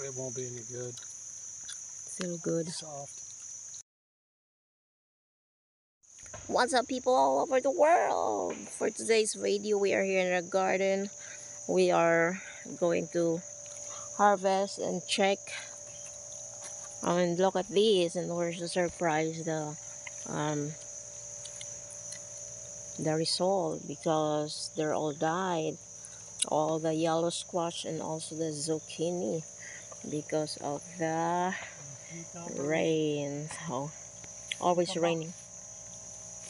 It won't be any good. Still good. Soft. What's up, people all over the world? For today's video, we are here in the garden. We are going to harvest and check. And look at these, and we're so surprised the result, because they're all died. All the yellow squash and also the zucchini, because of the rain. So always raining.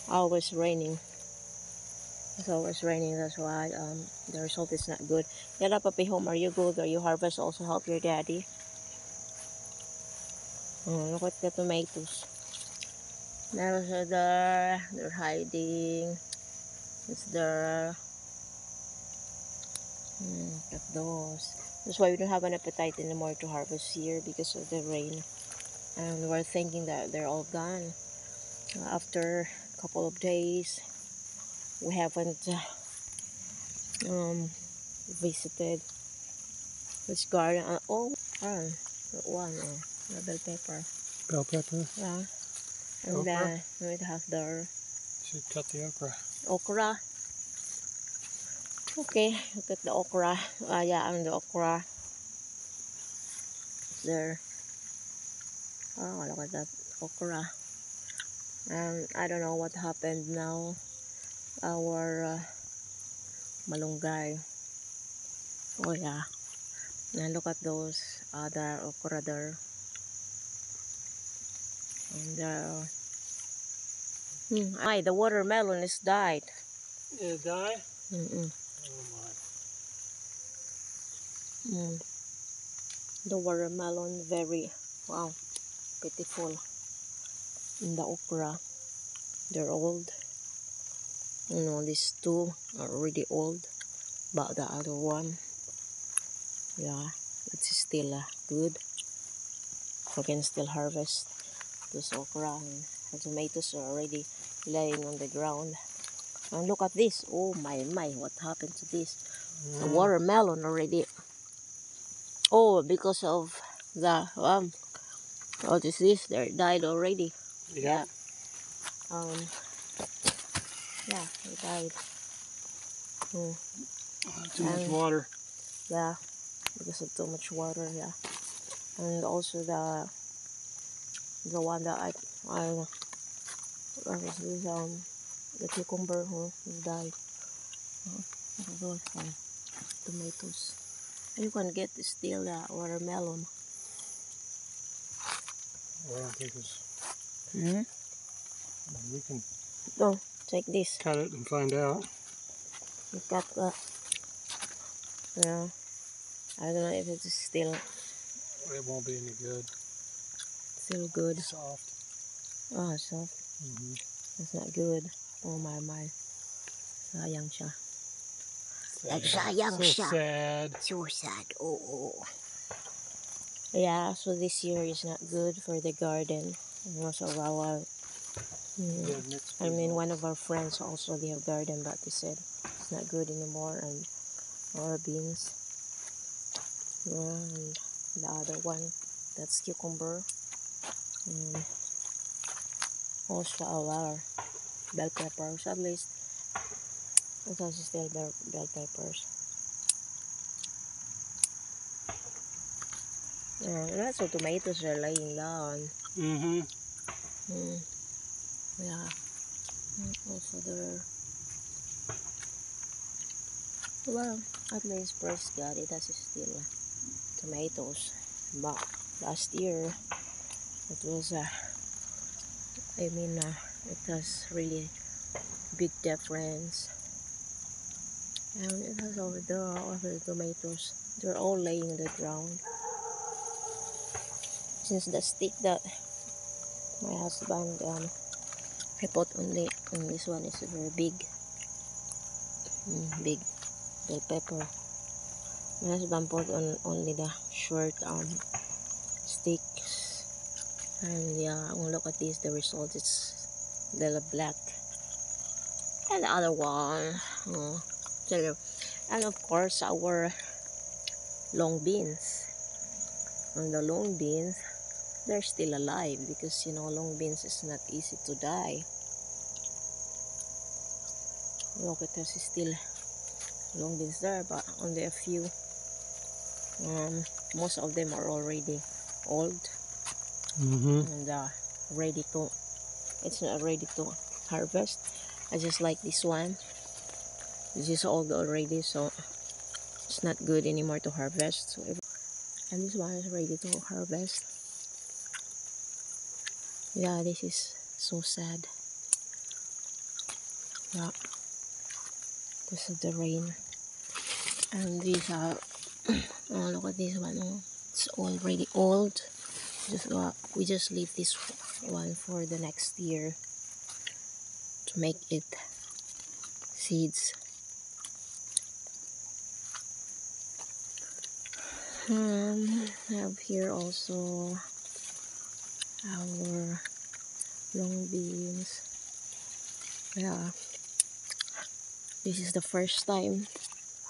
Always raining. It's always raining. That's why the result is not good. Yada, Papi Home, are you good? Are you harvest also help your daddy? Oh, look at the tomatoes. There's there. They're hiding. It's there. Look at those. That's why we don't have an appetite anymore to harvest here because of the rain. And we're thinking that they're all gone. After a couple of days, we haven't visited this garden. One the bell pepper. Bell pepper. Yeah. And Okra? then we have the Should cut the okra. okra. Okay, look at the okra. Yeah, and the okra. There. Oh, look at that okra. I don't know what happened now. Our malunggay. Oh yeah. And look at those other okra there. And the watermelon is died. It die? Mm-mm. Oh my. The watermelon very wow, beautiful. And the okra, they're old. You know, these two are already old, but the other one, yeah, it's still good. We can still harvest this okra, and the tomatoes are already laying on the ground. And look at this. Oh my, what happened to this? The watermelon already. Oh, because of the what is this? They died already. Yeah. Yeah, they died. Too much water. Yeah, because of too much water. Yeah, and also the one that I what was this the cucumber died. Those tomatoes. And you can get still watermelon. Well, I don't think it's. We can Oh, take this. cut it and find out. You got that. Yeah, I don't know if it's still It won't be any good. good. Soft. Oh, soft. That's not good. Oh my. Sayang siya. Sayang So siya. sad. So sad. Oh. Yeah, so this year is not good for the garden. And also our I mean, one of our friends also, they have garden, but they said it's not good anymore. And our beans. And the other one, that's cucumber. And also our bell peppers, at least. It's also still bell peppers. And also tomatoes are laying down. Yeah. And also there. Well, at least praise God, it has still tomatoes. But last year, it was it has really big difference. And it has over there all the tomatoes. They're all laying on the ground. Since the stick that my husband I put only on this one is very big. Big bell pepper. My husband put on only the short sticks. And yeah, when look at this, the result is the black. And the other one, and of course our long beans. And the long beans, they're still alive because you know long beans is not easy to die. Look, there's still long beans there, but only a few. Most of them are already old and ready to. It's not ready to harvest. I just like this one. This is old already, so it's not good anymore to harvest. So and this one is ready to harvest. Yeah, this is so sad. Yeah, because of the rain. And these are, oh look at this one. Oh, it's already old. We just leave this one for the next year to make it seeds. I have here also our long beans. Yeah, this is the first time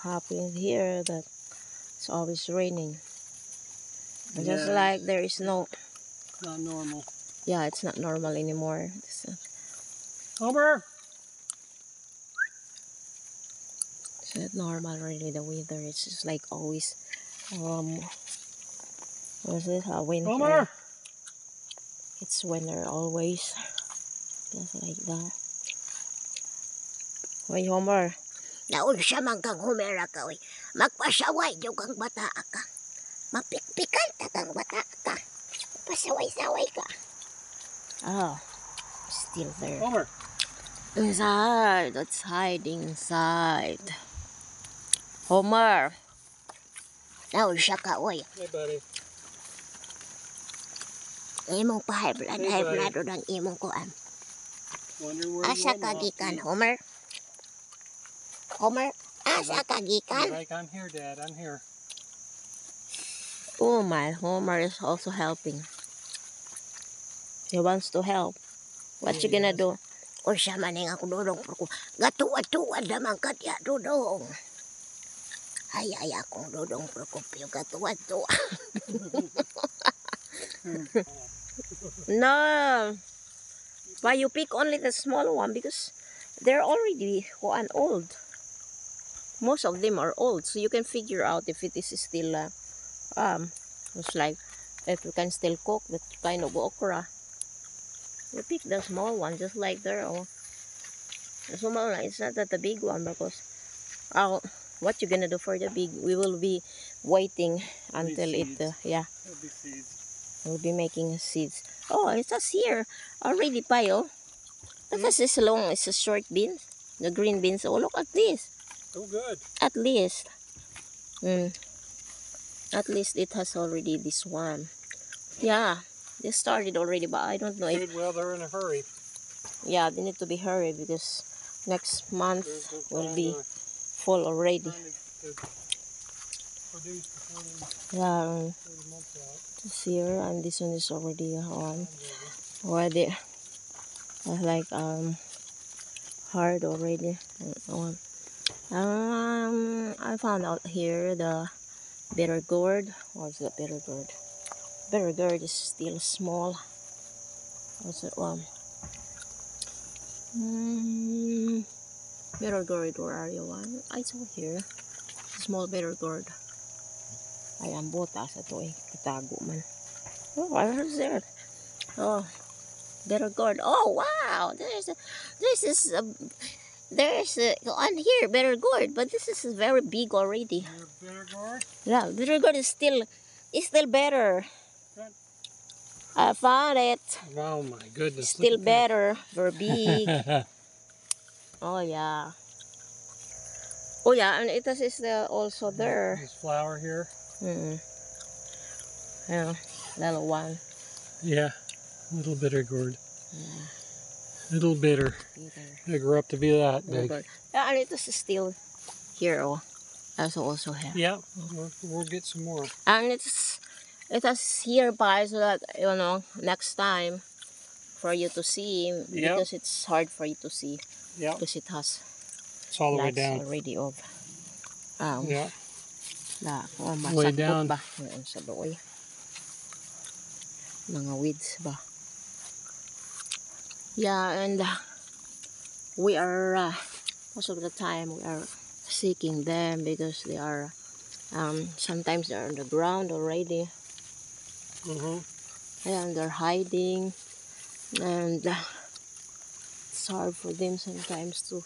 happened here that it's always raining. And Yeah. just like there is no, Not normal. yeah, it's not normal anymore. Homer! It's not normal really, the weather. It's just like always what's this? Winter. Homer! It's winter always. Just like that. Hoy Homer. Naunsa man kang humera ka, oy. Magpasaway jud kang bata ka. Mapikpikan ta kang bata ka. Pasaway-saway ka. Oh, still there. Homer! Inside. It's hiding inside. Homer. Naunsa ka, oy. Hey, buddy. Imong pa-high Hey, blood ang imong kuan. Wondering where Asa you ka went, gikan, Lofty. Homer? Homer, asa ka gikan? Like, I'm here, Dad. I'm here. Oh my, Homer is also helping. He wants to help. What you gonna do? Unsa man ning ako dodong pero gatuwad-tuwad naman ka diya dodong. Ay akong dodong Procopio gatuwad-tuwad. No. Why you pick only the small one? Because they're already old. Most of them are old, so you can figure out if it is still it's like if you can still cook that kind of okra. You pick the small one, just like there. Oh, the small one. It's not that the big one because what you gonna do for the big? We will be waiting until it. Yeah. That'll be seeds. We'll be making seeds. Oh, it says here already, Payo. Look at this long, it's a short beans. The green beans. Oh, look at this. Oh, good. At least. At least it has already this one. Yeah, they started already, but I don't know if... Good, well, they're in a hurry. Yeah, they need to be hurried because next month will be full already. Produce before they Yeah, the month out. this here and this one is already already like hard already. I found out here the bitter gourd. What's the bitter gourd? Bitter gourd is still small. What's it one? Bitter gourd, where are you? One? I saw here. Small bitter gourd. Ay, ang butas ito eh. Kitago man. Oh, where's there? Oh, bitter gourd. Oh, wow! There's on here bitter gourd, but this is very big already. Your bitter gourd? Yeah, bitter gourd is still better. Good. I found it. Oh my goodness. Still better. Very big. Oh yeah. Oh yeah, and it is also there. This flower here. Yeah, little one. Yeah, little bitter gourd. Yeah. Little bitter. They grew up to be that big. Yeah, and it is still here. Oh, I also have. Yeah, we'll get some more. And it is hereby so that next time for you to see because it's hard for you to see. Yeah. Because it has. It's all the way Lights down. already of. Yeah. Oh, Way down. ba? Sa doy. mga weeds ba. Yeah, and we are most of the time we are seeking them because they are sometimes they're on the ground already. And they're hiding, and it's hard for them sometimes to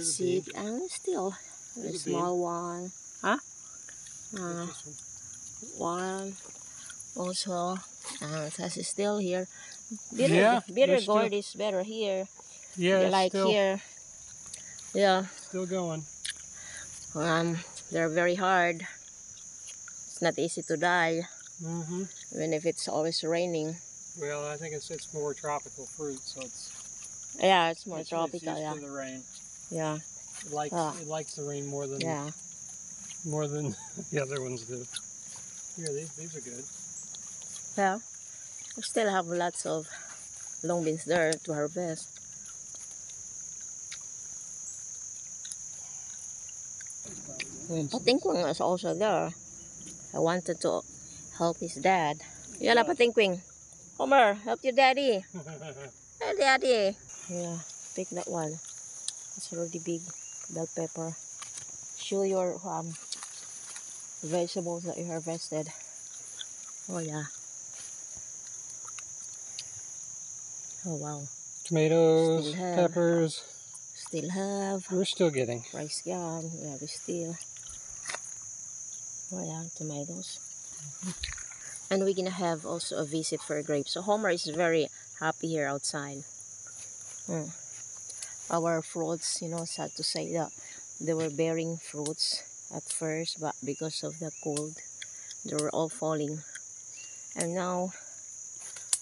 see it. And still a small one, huh? One also, Tess is still here. Bitter gourd is better here. Yeah, Like still, here. Yeah. still going. They're very hard. It's not easy to die, even if it's always raining. Well, I think it's more tropical fruit, so it's More tropical. It's used to the rain. Yeah. It likes the rain more than the other ones do. Here, these are good. Yeah. We still have lots of long beans there to harvest. Patingkwing is also there. I wanted to help his dad. Yala, Patingkwing. Homer, help your daddy. Hey, daddy. Yeah, pick that one. It's already big. Bell pepper. Show your vegetables that you harvested. Oh, yeah. Oh, wow. Tomatoes, Still have. peppers. Still have. We're still getting. Rice gun. Yeah, we still. Oh, yeah, tomatoes. And we're gonna have also a visit for grapes. So Homer is very happy here outside. Our fruits, sad to say that they were bearing fruits at first, but because of the cold, they were all falling. And now,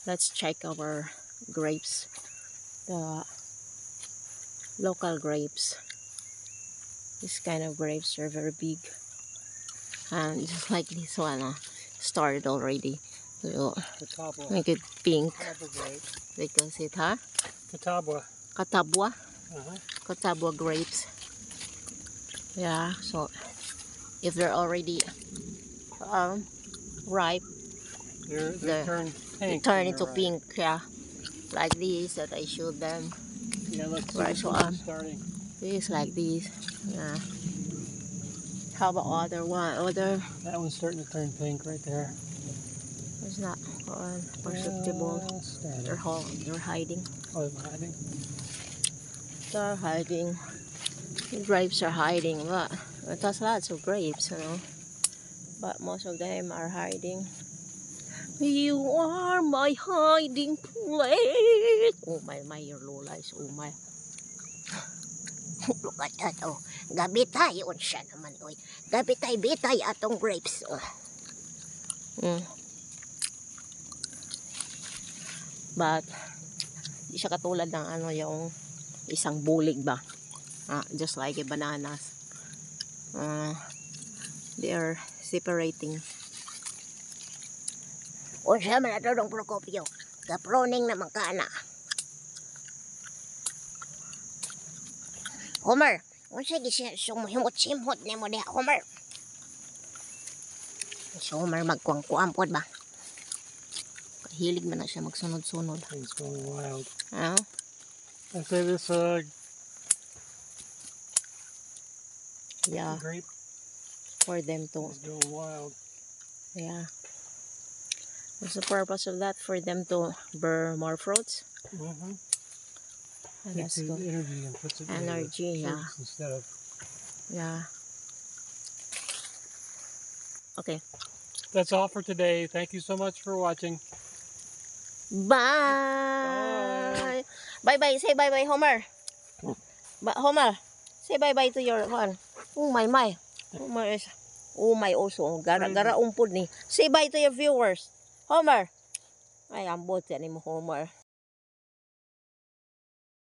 let's check our grapes. The local grapes. This kind of grapes are very big. And just like this one, started already. So make it pink because it, Catawba. Catawba. Catawba grapes. Yeah, so if they're already ripe, they turn pink. turn into pink. Yeah, like these that I showed them. Yeah, let's Right, see so starting. these like these. Yeah. How about other one? That one's starting to turn pink right there. It's not perceptible. They're hiding. Oh, they're hiding. They're hiding. The grapes are hiding, but it has lots of grapes, But most of them are hiding. You are my hiding place. Oh my, your lola is oh my. Look at that, oh. Gabitay, yun siya naman, oy. Gabitay-bitay atong grapes, oh. But, di siya katulad ng yung isang bulig ba? Just like a bananas. They are separating. O siya man ato ng Procopio. Kaproning naman ka na. Homer, kung siya sumhimot-simhot ni mo diha, Homer. Si Homer magkuang-kuampod ba? Hilig man na siya magsunod-sunod. He's going wild. I say this yeah, grape for them to. is going wild. Yeah. What's the purpose of that? For them to bear more fruits? Takes the energy and puts it in the yeah. instead of. Yeah. Okay. That's all for today. Thank you so much for watching. Bye. Bye-bye. Say bye-bye, Homer. Homer, say bye-bye to your one. Oh my. Homer is. Oh my also. Gara umpod ni. Say bye to your viewers. Homer. Ay, ambot yan mo, Homer.